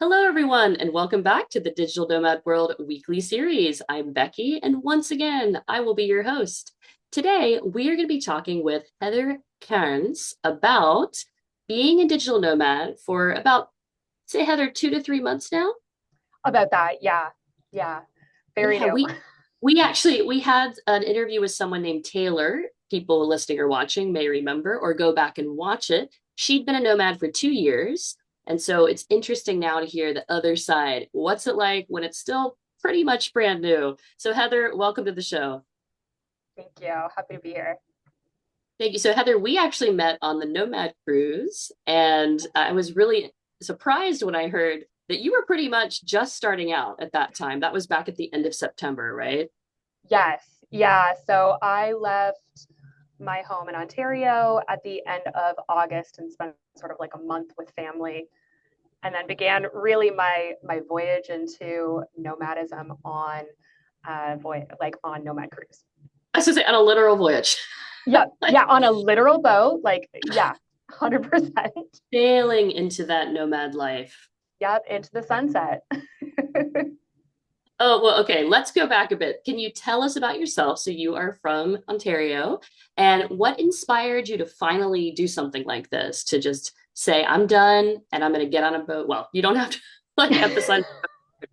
Hello, everyone, and welcome back to the Digital Nomad World weekly series. I'm Becky, and once again, I will be your host. Today, we are going to be talking with Heather Cairns about being a digital nomad for about, say, Heather, 2 to 3 months now. About that. Yeah. Yeah. Very Yeah, new. we had an interview with someone named Taylor. People listening or watching may remember or go back and watch it. She'd been a nomad for 2 years. And so it's interesting now to hear the other side. What's it like when it's still pretty much brand new? So, Heather, welcome to the show. Thank you. Happy to be here. Thank you. So, Heather, we actually met on the Nomad cruise, and I was really surprised when I heard that you were pretty much just starting out at that time. That was back at the end of September, right? Yes. Yeah. So I left my home in Ontario at the end of August and spent sort of like a month with family and then began really my voyage into nomadism on like on Nomad Cruise. I was going to say on a literal voyage. Yeah. Like Yeah. On a literal boat. Like, yeah, 100%. sailing into that nomad life. Yep. Into the sunset. Oh, well, okay, let's go back a bit. Can you tell us about yourself? So you are from Ontario, and what inspired you to finally do something like this, to just say, I'm done and I'm going to get on a boat? Well, you don't have to like emphasize,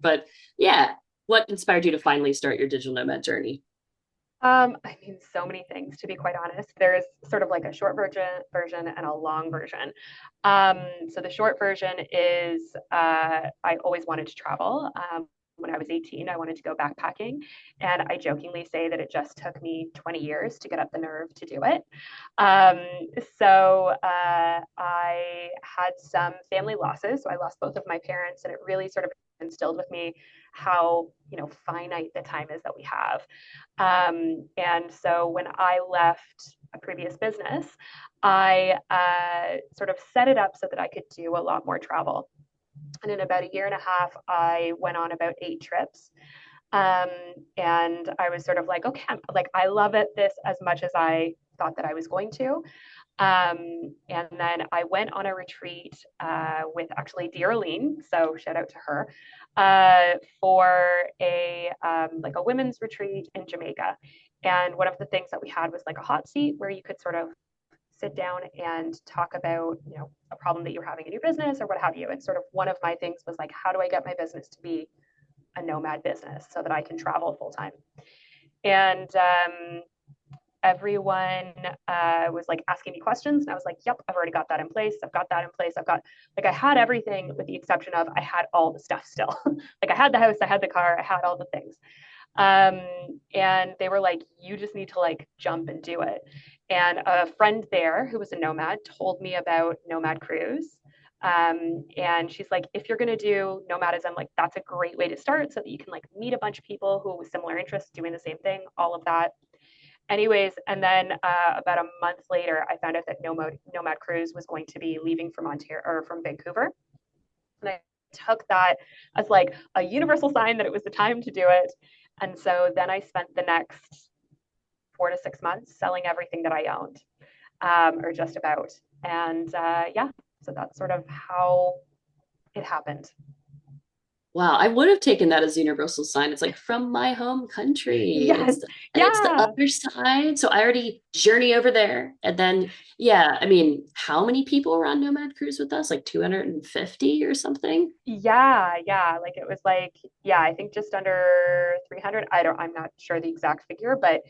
but yeah, what inspired you to finally start your digital nomad journey? I mean, so many things, to be quite honest. There's sort of like a short version and a long version. So the short version is I always wanted to travel. When I was 18, I wanted to go backpacking. And I jokingly say that it just took me 20 years to get up the nerve to do it. Um, I had some family losses. So I lost both of my parents, and it really sort of instilled with me how finite the time is that we have. And so when I left a previous business, I sort of set it up so that I could do a lot more travel. And in about a year and a half, I went on about 8 trips. Um, and I was sort of like, okay, like I love it this as much as I thought that I was going to. And then I went on a retreat with actually Dearline, so shout out to her, for a like a women's retreat in Jamaica. And one of the things that we had was like a hot seat where you could sort of sit down and talk about a problem that you're having in your business or what have you. And sort of one of my things was like, how do I get my business to be a nomad business so that I can travel full time? And everyone was like asking me questions, and I was like, yep, I've already got that in place. I've got that in place. I've got, like, I had everything with the exception of I had all the stuff still. Like I had the house, I had the car, I had all the things. um, and they were like, you just need to like jump and do it. And a friend there who was a nomad told me about Nomad Cruise. And she's like, if you're going to do nomadism, like that's a great way to start so that you can like meet a bunch of people who with similar interests doing the same thing, all of that. Anyways, and then about a month later, I found out that Nomad Cruise was going to be leaving from Ontario or from Vancouver, and I took that as like a universal sign that it was the time to do it. And so then I spent the next 4 to 6 months selling everything that I owned, or just about. And yeah, so that's sort of how it happened. Wow, I would have taken that as a universal sign. It's like from my home country. Yes, It's the yeah. other side. So I already journey over there. And then yeah, I mean, how many people were on Nomad Cruise with us? Like 250 or something? Yeah, yeah. Like it was like, yeah, I think just under 300. I'm not sure the exact figure, but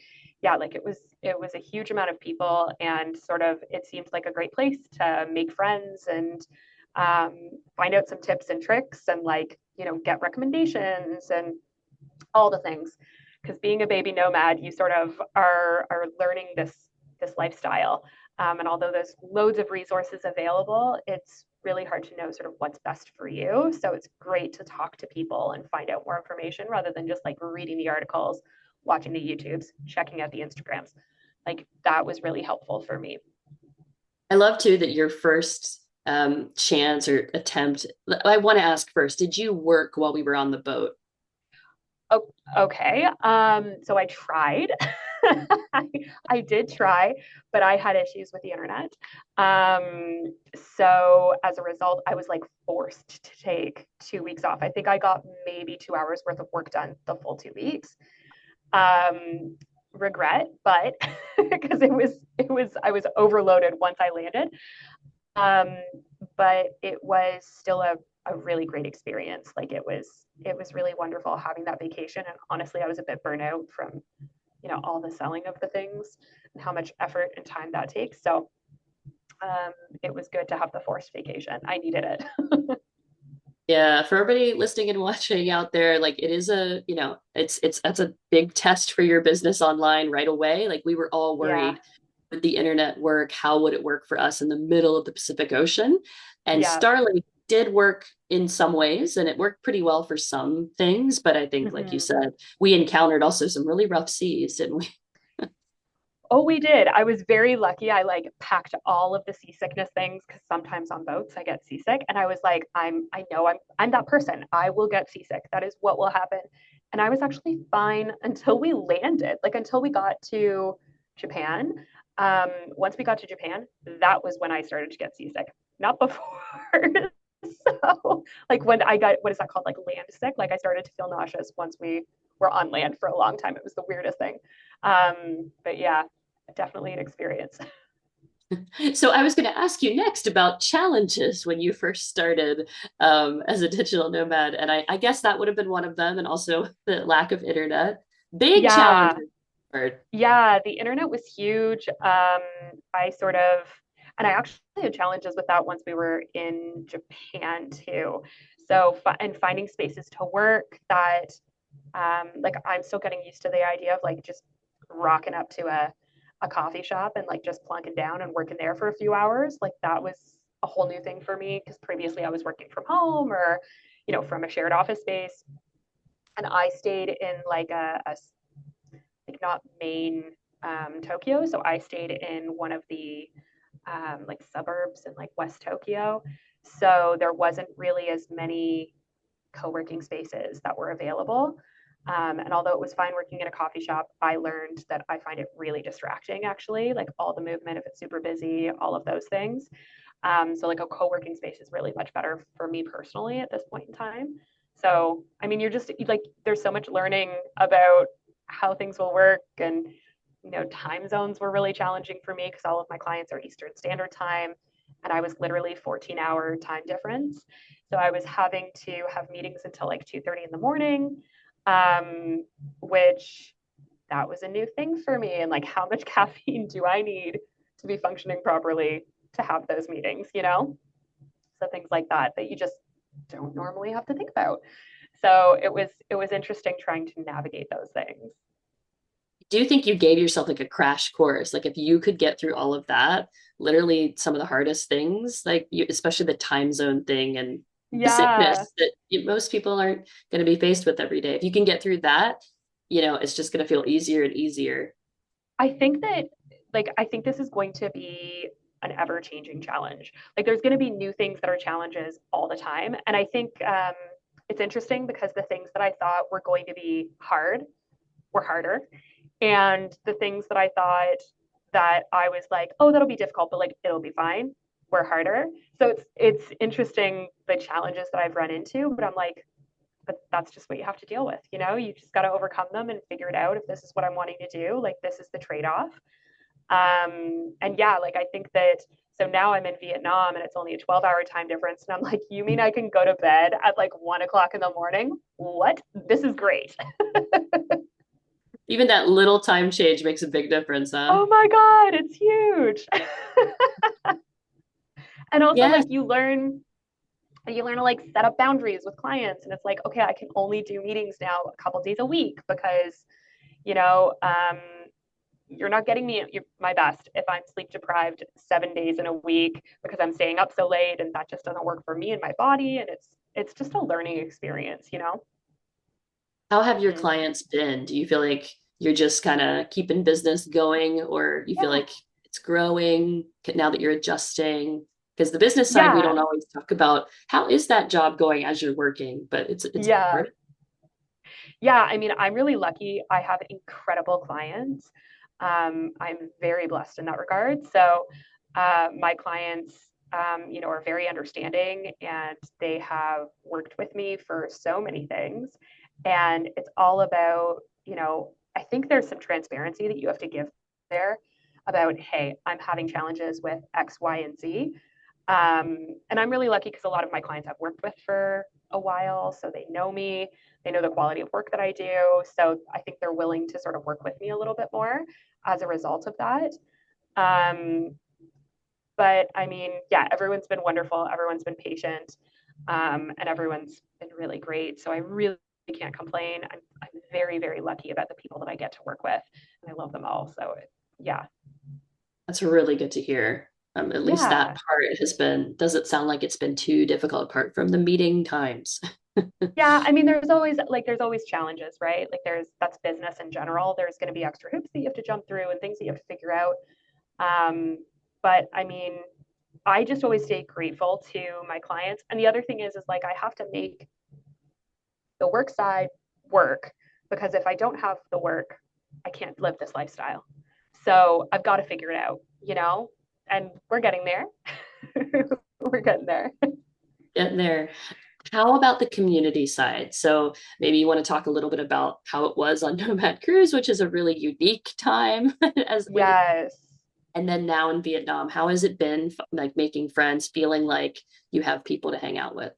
yeah, like it was a huge amount of people, and sort of it seemed like a great place to make friends and find out some tips and tricks and like, get recommendations and all the things. Because being a baby nomad, you sort of are learning this lifestyle. And although there's loads of resources available, it's really hard to know sort of what's best for you. So it's great to talk to people and find out more information rather than just like reading the articles, watching the YouTubes, checking out the Instagrams. Like that was really helpful for me. I love too that your first chance or attempt. I want to ask first, did you work while we were on the boat? Oh, okay. So I tried. I, I did try, but I had issues with the internet. Um, so as a result, I was like forced to take 2 weeks off. I think I got maybe 2 hours worth of work done the full 2 weeks. Um, Regret, but because I was overloaded once I landed. Um, but it was still a really great experience. Like it was really wonderful having that vacation. And honestly, I was a bit burnt out from, all the selling of the things and how much effort and time that takes. So it was good to have the forced vacation. I needed it. Yeah, for everybody listening and watching out there, like it is a, it's that's a big test for your business online right away. Like we were all Yeah. worried with the internet work, how would it work for us in the middle of the Pacific Ocean? And Yeah. Starlink did work in some ways, and it worked pretty well for some things. But I think, like you Mm-hmm. said, we encountered also some really rough seas, didn't we? Oh, we did. I was very lucky. I like packed all of the seasickness things because sometimes on boats I get seasick, and I was like, I know I'm that person. I will get seasick. That is what will happen. And I was actually fine until we landed, like until we got to Japan. Once we got to Japan, that was when I started to get seasick, not before. So, like when I got, what is that called? Like land sick. Like I started to feel nauseous once we were on land for a long time. It was the weirdest thing. But yeah, definitely an experience. So I was going to ask you next about challenges when you first started as a digital nomad, and I guess that would have been one of them, and also the lack of internet. Big Yeah, challenges. yeah, the internet was huge. I sort of, and I actually had challenges with that once we were in Japan too. So, and finding spaces to work that, like, I'm still getting used to the idea of like just rocking up to a coffee shop and like just plunking down and working there for a few hours. Like, that was a whole new thing for me because previously I was working from home or, from a shared office space. And I stayed in like a like not main Tokyo. So I stayed in one of the like suburbs in like West Tokyo. So there wasn't really as many co-working spaces that were available. And although it was fine working in a coffee shop, I learned that I find it really distracting, actually, like all the movement, if it's super busy, all of those things. So like a co-working space is really much better for me personally at this point in time. So, I mean, you're just like, there's so much learning about how things will work. And, time zones were really challenging for me because all of my clients are Eastern Standard Time. And I was literally 14-hour time difference. So I was having to have meetings until like 2:30 in the morning, um, which that was a new thing for me. And like, how much caffeine do I need to be functioning properly to have those meetings, So things like that that you just don't normally have to think about. So it was interesting trying to navigate those things. Do you think you gave yourself like a crash course? Like if you could get through all of that, literally some of the hardest things, like you, especially the time zone thing and the Yeah, sickness that most people aren't going to be faced with every day. If you can get through that, it's just going to feel easier and easier. I think that I think this is going to be an ever changing challenge. Like there's going to be new things that are challenges all the time, and I think it's interesting because the things that I thought were going to be hard were harder, and the things that I thought that I was like, oh, that'll be difficult, but like it'll be fine, were harder. So it's interesting the challenges that I've run into, but I'm like, but that's just what you have to deal with. You just got to overcome them and figure it out. If this is what I'm wanting to do, like this is the trade off. And yeah, like I think that so now I'm in Vietnam and it's only a 12-hour time difference. And I'm like, you mean I can go to bed at like 1 o'clock in the morning? What? This is great. Even that little time change makes a big difference, huh? Oh my God, it's huge. And also Yes. like you learn to like set up boundaries with clients. And it's like, okay, I can only do meetings now a couple days a week because, you know, um, you're not getting me my best if I'm sleep deprived 7 days in a week because I'm staying up so late, and that just doesn't work for me and my body. And it's just a learning experience. How have your Mm-hmm. clients been? Do you feel like you're just kind of keeping business going, or you feel Yeah, like it's growing now that you're adjusting? Because the business side, we yeah, don't always talk about how is that job going as you're working, but it's yeah, hard. yeah. I mean, I'm really lucky. I have incredible clients. I'm very blessed in that regard. So my clients, are very understanding, and they have worked with me for so many things. And it's all about, I think there's some transparency that you have to give there about, hey, I'm having challenges with X, Y, and Z. And I'm really lucky because a lot of my clients I've worked with for a while, so they know me, they know the quality of work that I do. So I think they're willing to sort of work with me a little bit more as a result of that. Um, but I mean, yeah, everyone's been wonderful, everyone's been patient, and everyone's been really great. So I really can't complain. I'm very, very lucky about the people that I get to work with, and I love them all. So yeah, That's really good to hear. At least that yeah. part has been, doesn't sound like it's been too difficult apart from the meeting times. Yeah, I mean, there's always challenges, right? Like that's business in general. There's going to be extra hoops that you have to jump through and things that you have to figure out. Um, but I mean, I just always stay grateful to my clients. And the other thing is like I have to make the work side work, because if I don't have the work, I can't live this lifestyle. So I've got to figure it out, and we're getting there. We're getting there. Getting there. How about the community side? So maybe you want to talk a little bit about how it was on Nomad Cruise, which is a really unique time as when you, Yes. and then now in Vietnam. How has it been like making friends, feeling like you have people to hang out with?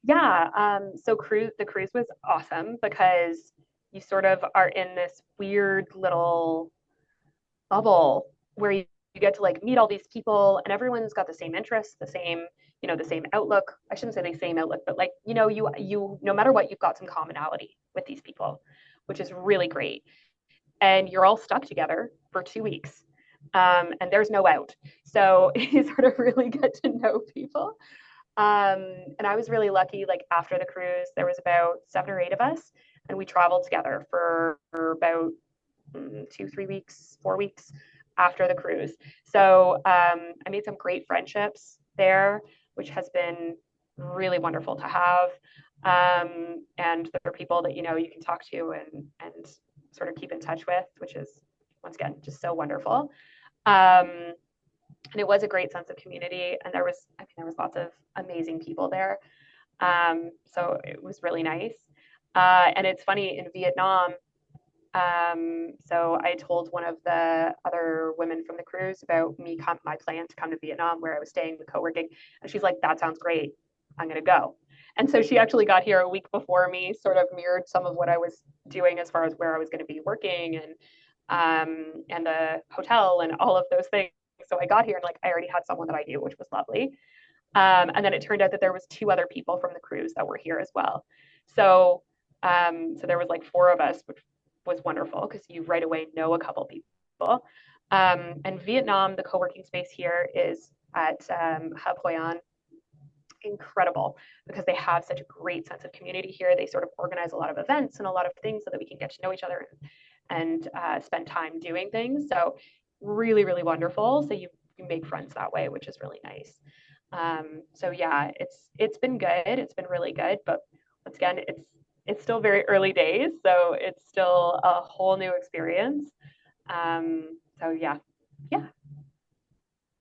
Yeah. So the cruise was awesome because you sort of are in this weird little bubble where you get to like meet all these people, and everyone's got the same interests, the same outlook. I shouldn't say the same outlook, but like, you no matter what, you've got some commonality with these people, which is really great. And you're all stuck together for 2 weeks. And there's no out. So you sort of really get to know people. And I was really lucky. Like after the cruise, there was about 7 or 8 of us, and we traveled together for about 2, 3 weeks, 4 weeks after the cruise. So I made some great friendships there, which has been really wonderful to have. And there are people that you can talk to and sort of keep in touch with, which is once again just so wonderful. Um, and it was a great sense of community, and there was lots of amazing people there. So it was really nice. And it's funny, in Vietnam, so I told one of the other women from the cruise about my plan to come to Vietnam, where I was staying with co-working, and she's like, "That sounds great. I'm going to go." And so she actually got here a week before me, sort of mirrored some of what I was doing as far as where I was going to be working, and the hotel and all of those things. So I got here and like I already had someone that I knew, which was lovely. And then it turned out that there was 2 other people from the cruise that were here as well. So so there was like 4 of us, which was wonderful because you right away know a couple people. And Vietnam, the co-working space here is at Hub Hoi An, incredible because they have such a great sense of community here. They sort of organize a lot of events and a lot of things so that we can get to know each other and spend time doing things. So really, really wonderful. So you make friends that way, which is really nice. So yeah, it's been good. It's been really good, but once again, it's still very early days, so it's still a whole new experience. So yeah, yeah.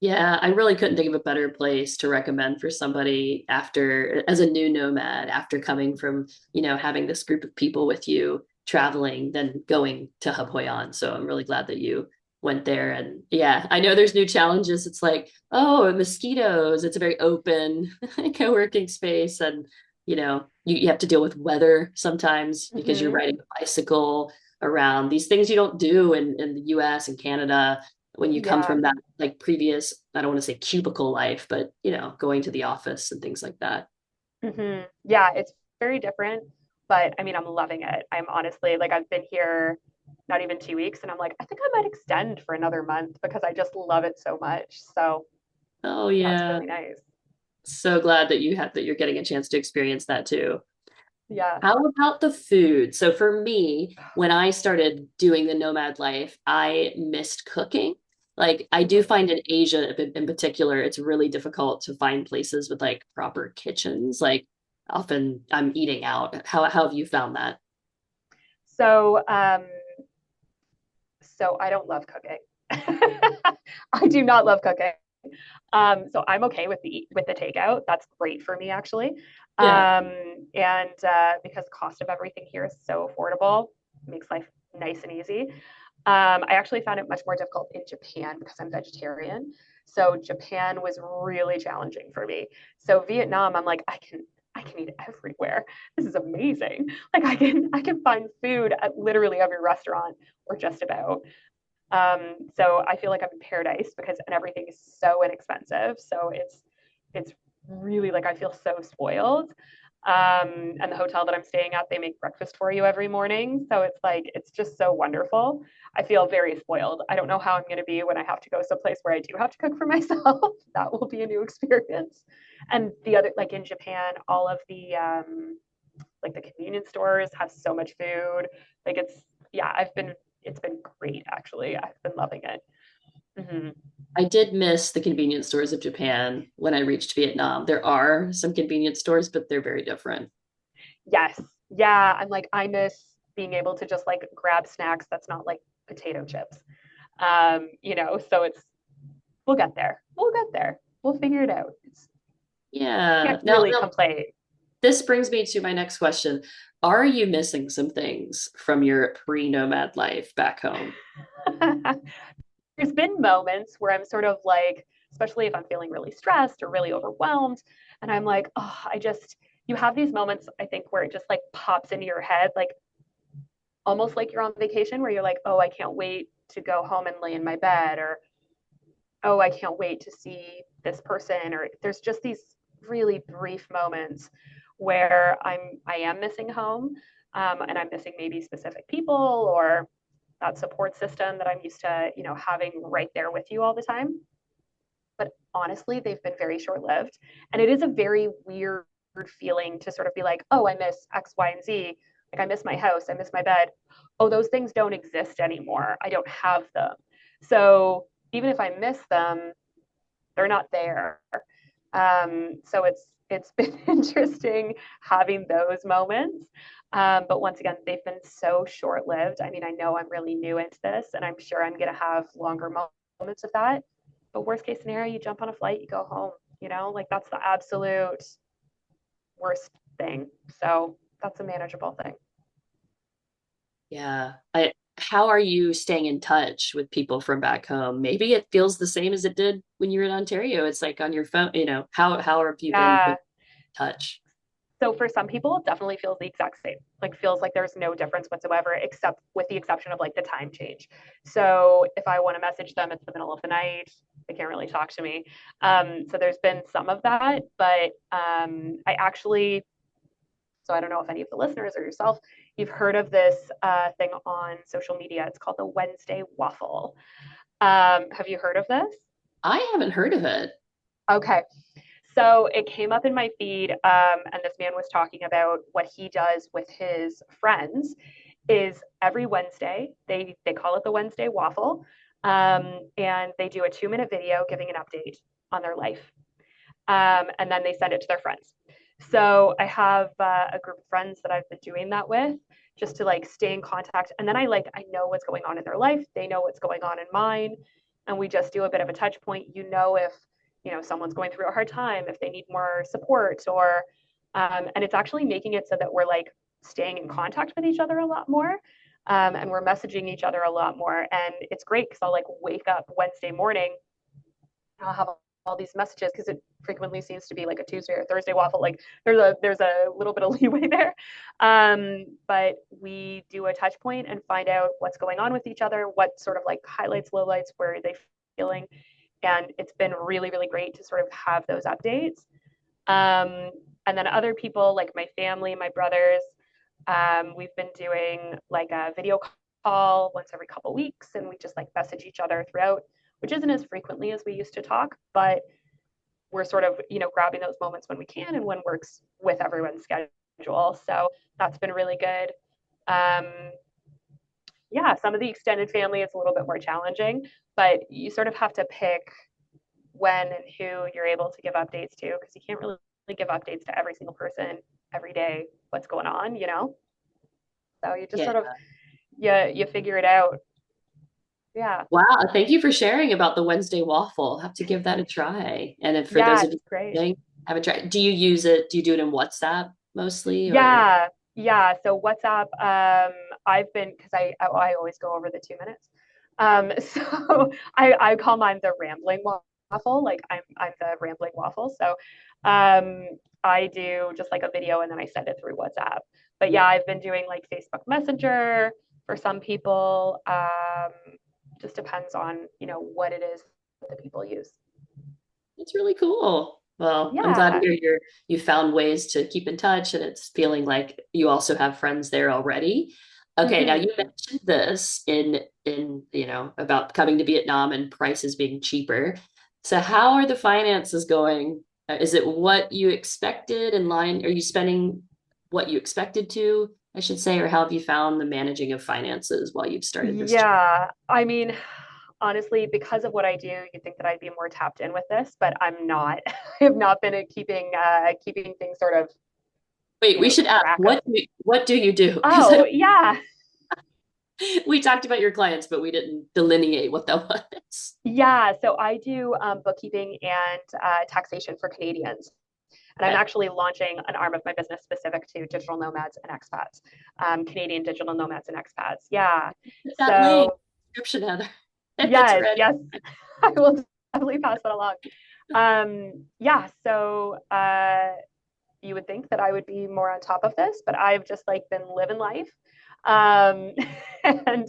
Yeah, I really couldn't think of a better place to recommend for somebody after, as a new nomad, after coming from, having this group of people with you traveling, than going to Hub Hoi An. So I'm really glad that you went there. And yeah, I know there's new challenges. It's like, oh, mosquitoes. It's a very open co-working space. And, you have to deal with weather sometimes because you're Mm-hmm. riding a bicycle around these things you don't do in the US and Canada when you come Yeah. from that like previous, I don't want to say cubicle life, but going to the office and things like that. Mm-hmm. Yeah, it's very different, but I mean, I'm loving it. I'm honestly like I've been here not even 2 weeks, and I'm like, I think I might extend for another month because I just love it so much. So Oh yeah, it's yeah. really nice. So glad that you're getting a chance to experience that too. Yeah. How about the food? So for me, when I started doing the nomad life, I missed cooking. Like I do Mm-hmm. find in Asia in particular, it's really difficult to find places with like proper kitchens. Like often I'm eating out. How have you found that? So So I don't love cooking. I do not love cooking. So I'm okay with the takeout. That's great for me actually. Yeah. Um, and because the cost of everything here is so affordable, it makes life nice and easy. I actually found it much more difficult in Japan because I'm vegetarian. So Japan was really challenging for me. So Vietnam, I'm like, I can eat everywhere. This is amazing. Like I can find food at literally every restaurant or just about. So I feel like I'm in paradise because and everything is so inexpensive. So it's really like I feel so spoiled. And the hotel that I'm staying at, they make breakfast for you every morning. So it's like it's just so wonderful. I feel very spoiled. I don't know how I'm going to be when I have to go someplace where I do have to cook for myself. That will be a new experience. And the other, like in Japan, all of the like the convenience stores have so much food. Like yeah, it's been great actually. I've been loving it. Mm-hmm. I did miss the convenience stores of Japan when I reached Vietnam. There are some convenience stores, but they're very different. Yes. Yeah, I'm like I miss being able to just like grab snacks that's not like potato chips. So it's we'll get there. We'll get there. We'll figure it out. Yeah. Can't Now, really complain. this brings me to my next question. Are you missing some things from your pre-nomad life back home? There's been moments where I'm sort of like, especially if I'm feeling really stressed or really overwhelmed, and I'm like, oh, you have these moments, I think, where it just like pops into your head, like almost like you're on vacation, where you're like, oh, I can't wait to go home and lay in my bed, or oh, I can't wait to see this person, or there's just these really brief moments where I am missing home, and I'm missing maybe specific people or that support system that I'm used to, having right there with you all the time. But honestly, they've been very short lived. And it is a very weird feeling to sort of be like, oh, I miss X, Y, and Z. Like, I miss my house, I miss my bed. Oh, those things don't exist anymore. I don't have them. So even if I miss them, they're not there. So it's been interesting having those moments. But once again, they've been so short lived. I mean, I know I'm really new into this, and I'm sure I'm going to have longer moments of that. But worst case scenario, you jump on a flight, you go home. Like that's the absolute worst thing. So that's a manageable thing. Yeah. How are you staying in touch with people from back home? Maybe it feels the same as it did when you were in Ontario. It's like on your phone, how have you been Yeah. in touch? So for some people, it definitely feels the exact same. Like feels like there's no difference whatsoever, except with the exception of like the time change. So if I want to message them, it's the middle of the night. They can't really talk to me. So there's been some of that, but I actually, so I don't know if any of the listeners or yourself, you've heard of this thing on social media. It's called the Wednesday Waffle. Have you heard of this? I haven't heard of it. Okay. So it came up in my feed, and this man was talking about what he does with his friends. Is every Wednesday they call it the Wednesday Waffle, and they do a 2 minute video giving an update on their life, and then they send it to their friends. So I have a group of friends that I've been doing that with, just to like stay in contact, and then I know what's going on in their life, they know what's going on in mine, and we just do a bit of a touch point. If someone's going through a hard time, if they need more support, or and it's actually making it so that we're like staying in contact with each other a lot more. And we're messaging each other a lot more. And it's great because I'll like wake up Wednesday morning, I'll have all these messages because it frequently seems to be like a Tuesday or Thursday waffle. Like there's a little bit of leeway there, but we do a touch point and find out what's going on with each other, what sort of like highlights, lowlights, where are they feeling, and it's been really really great to sort of have those updates. And then other people like my family, my brothers, we've been doing like a video call once every couple weeks, and we just like message each other throughout, which isn't as frequently as we used to talk, but we're sort of grabbing those moments when we can and when works with everyone's schedule. So that's been really good. Um, yeah, some of the extended family it's a little bit more challenging, but you sort of have to pick when and who you're able to give updates to because you can't really give updates to every single person every day what's going on. So you just Yeah. sort of you figure it out. Yeah. Wow, thank you for sharing about the Wednesday waffle. I'll have to give that a try. And if for those Yeah, of you it's great. listening, have a try. Do you use it? Do you do it in WhatsApp mostly or Yeah, yeah. So WhatsApp, I've been because I always go over the 2 minutes. So I call mine the rambling waffle. Like I'm the rambling waffle. So um, I do just like a video and then I send it through WhatsApp. But yeah, I've been doing like Facebook Messenger for some people. Just depends on what it is that the people use. it's really cool. Well, I'm glad to Yeah. hear you found ways to keep in touch and it's feeling like you also have friends there already. Okay, now Hmm. you mentioned this in about coming to Vietnam and prices being cheaper. So how are the finances going? Is it what you expected in line? Are you spending what you expected to, I should say, or how have you found the managing of finances while you've started this journey? Yeah, I mean, honestly, because of what I do, you'd think that I'd be more tapped in with this, but I'm not. I have not been at keeping things sort of, Wait, we should ask, track of. what do you do? Because Oh, yeah. we talked about your clients, but we didn't delineate what that was. Yeah, so I do bookkeeping and taxation for Canadians. And I'm Okay. actually launching an arm of my business specific to digital nomads and expats, Canadian digital nomads and expats. Yeah. Put that link, So, description, Heather. If it's yes, ready. yes, I will definitely pass that along. Yeah, so you would think that I would be more on top of this, but I've just like been living life, um, and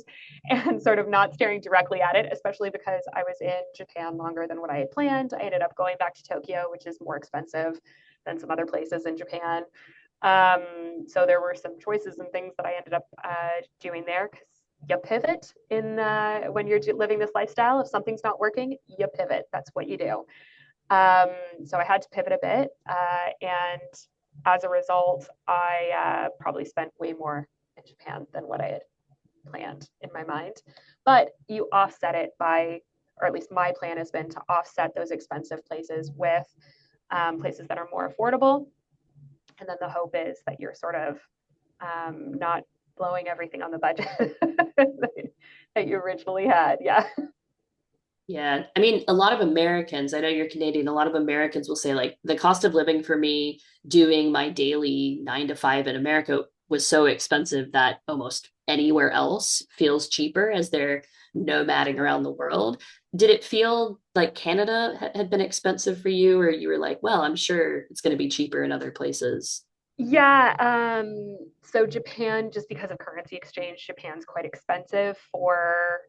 and sort of not staring directly at it, especially because I was in Japan longer than what I had planned. I ended up going back to Tokyo, which is more expensive than some other places in Japan. So there were some choices and things that I ended up doing there because you pivot in when you're living this lifestyle. If something's not working, you pivot. That's what you do. Um, so I had to pivot a bit, and as a result, I probably spent way more in Japan than what I had planned in my mind. But you offset it by, or at least my plan has been to offset those expensive places with places that are more affordable. And then the hope is that you're sort of not blowing everything on the budget that you originally had. Yeah. Yeah. I mean, a lot of Americans, I know you're Canadian, a lot of Americans will say, like, the cost of living for me doing my daily 9 to 5 in America was so expensive that almost anywhere else feels cheaper as they're nomading around the world. Did it feel like Canada had been expensive for you, or you were like, well, I'm sure it's going to be cheaper in other places? Yeah, so Japan, just because of currency exchange, Japan's quite expensive for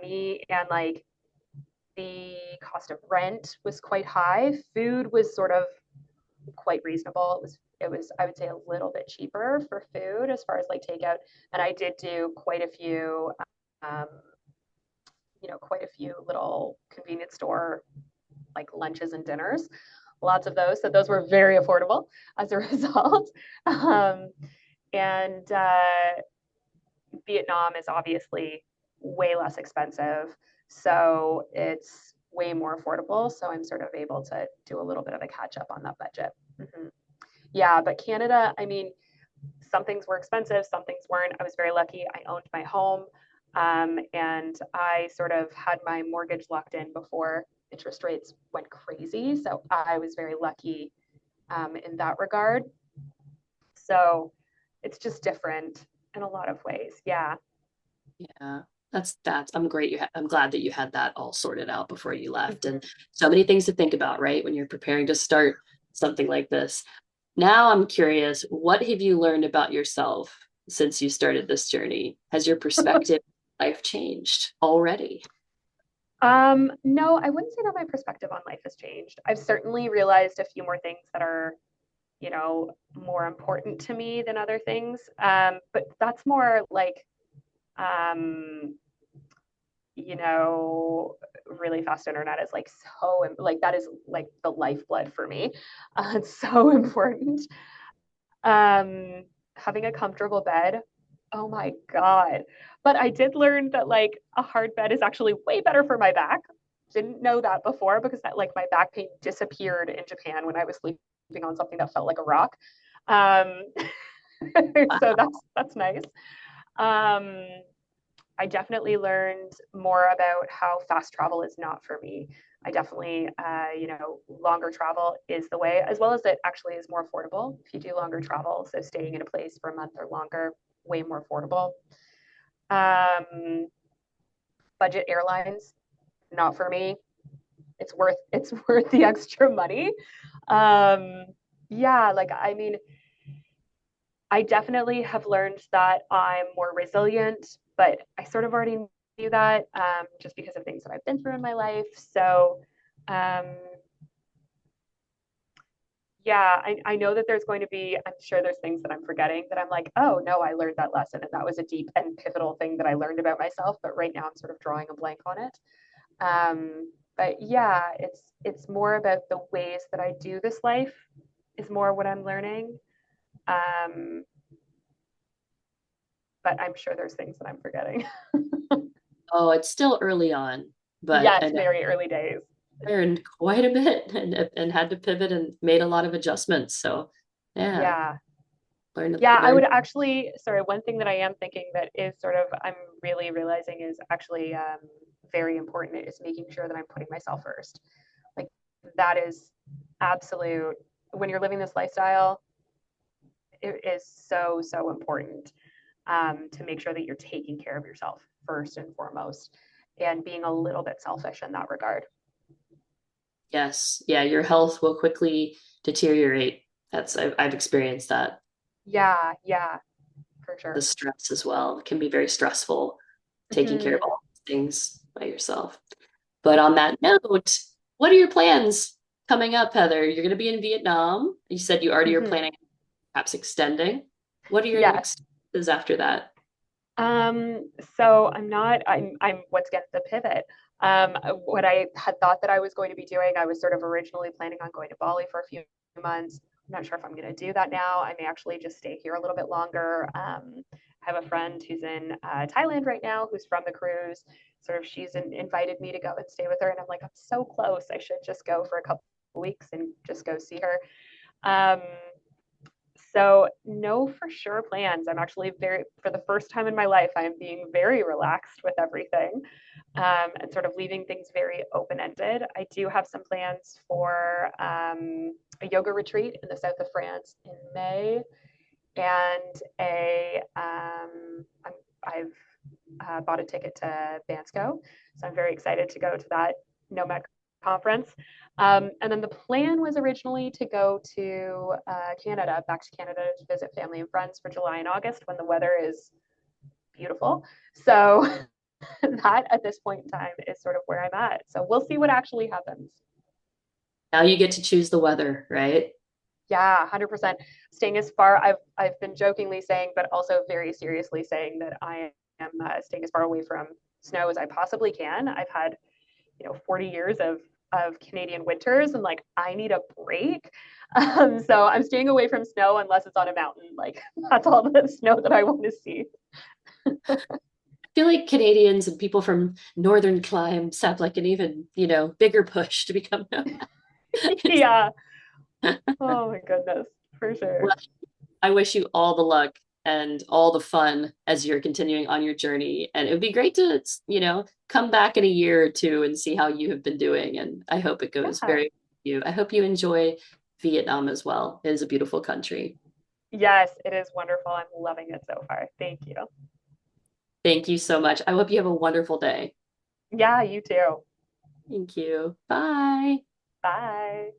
me, and like the cost of rent was quite high. Food was sort of quite reasonable. It was I would say a little bit cheaper for food as far as like takeout, and I did do um, quite a few little convenience store like lunches and dinners, lots of those. So those were very affordable as a result. Um, and Vietnam is obviously way less expensive. So it's way more affordable. So I'm sort of able to do a little bit of a catch up on that budget. Mm-hmm. Yeah, but Canada, I mean, some things were expensive, some things weren't. I was very lucky. I owned my home, and I sort of had my mortgage locked in before interest rates went crazy. So I was very lucky in that regard. So it's just different in a lot of ways. Yeah. Yeah, that's I'm glad that you had that all sorted out before you left. And Mm-hmm. so many things to think about, right? When you're preparing to start something like this. Now I'm curious, what have you learned about yourself since you started this journey? Has your perspective on life changed already? No, I wouldn't say that my perspective on life has changed. I've certainly realized a few more things that are, more important to me than other things. But that's more like, um, you know, really fast internet is like like that is like the lifeblood for me. It's so important. Having a comfortable bed, oh my God. But I did learn that like a hard bed is actually way better for my back. Didn't know that before because that like my back pain disappeared in Japan when I was sleeping on something that felt like a rock. Um, so that's nice. Um, I definitely learned more about how fast travel is not for me. I definitely, longer travel is the way, as well as it actually is more affordable if you do longer travel. So staying in a place for a month or longer, way more affordable. Um, Budget airlines, not for me. It's worth the extra money. Um, yeah, like I mean, I definitely have learned that I'm more resilient, but I sort of already knew that just because of things that I've been through in my life. So, um, yeah, I know that there's going to be, I'm sure there's things that I'm forgetting that I'm like, oh, no, I learned that lesson. And that was a deep and pivotal thing that I learned about myself. But right now I'm sort of drawing a blank on it. But yeah, it's more about the ways that I do this life is more what I'm learning. Um, but I'm sure there's things that I'm forgetting. Oh, it's still early on, but Yes, I know very early days. I learned quite a bit and had to pivot and made a lot of adjustments. So yeah, Yeah. learned Yeah, I would learned. actually, sorry, one thing that I am thinking that is sort of, I'm really realizing is actually very important is making sure that I'm putting myself first. Like that is absolute, when you're living this lifestyle, it is so, so important to make sure that you're taking care of yourself first and foremost and being a little bit selfish in that regard. Yes, yeah, your health will quickly deteriorate. I've experienced that. Yeah, yeah, for The sure. stress as well can be very stressful, taking care of Mhm. all these things by yourself. But on that note, what are your plans coming up, Heather? You're going to be in Vietnam. You said you already are Mhm. planning perhaps extending. What are your Yes. next is after that? So I'm not, I'm once again the pivot. What I had thought that I was going to be doing, I was sort of originally planning on going to Bali for a few months. I'm not sure if I'm going to do that now. I may actually just stay here a little bit longer. I have a friend who's in Thailand right now, who's from the cruise. Sort of, she's invited me to go and stay with her, and I'm like, I'm so close. I should just go for a couple of weeks and just go see her. Um, so no for sure plans. I'm actually for the first time in my life, I am being very relaxed with everything and sort of leaving things very open ended. I do have some plans for a yoga retreat in the south of France in May, and I've bought a ticket to Bansko, so I'm very excited to go to that Nomad conference. And then the plan was originally to go to Canada, back to Canada to visit family and friends for July and August when the weather is beautiful. So that at this point in time is sort of where I'm at. So we'll see what actually happens. Now you get to choose the weather, right? Yeah, 100%. Staying as far, I've been jokingly saying, but also very seriously saying that I am staying as far away from snow as I possibly can. I've had 40 years of Canadian winters, and like I need a break. So I'm staying away from snow unless it's on a mountain. Like that's all the snow that I want to see. I feel like Canadians and people from northern climes have like an even, bigger push to become nomads. Yeah. Oh my goodness, for sure. Well, I wish you all the luck and all the fun as you're continuing on your journey. And it would be great to, come back in a year or two and see how you have been doing. And I hope it goes Yeah. very you. I hope you enjoy Vietnam as well. It is a beautiful country. Yes, it is wonderful. I'm loving it so far. Thank you. Thank you so much. I hope you have a wonderful day. Yeah, you too. Thank you. Bye. Bye.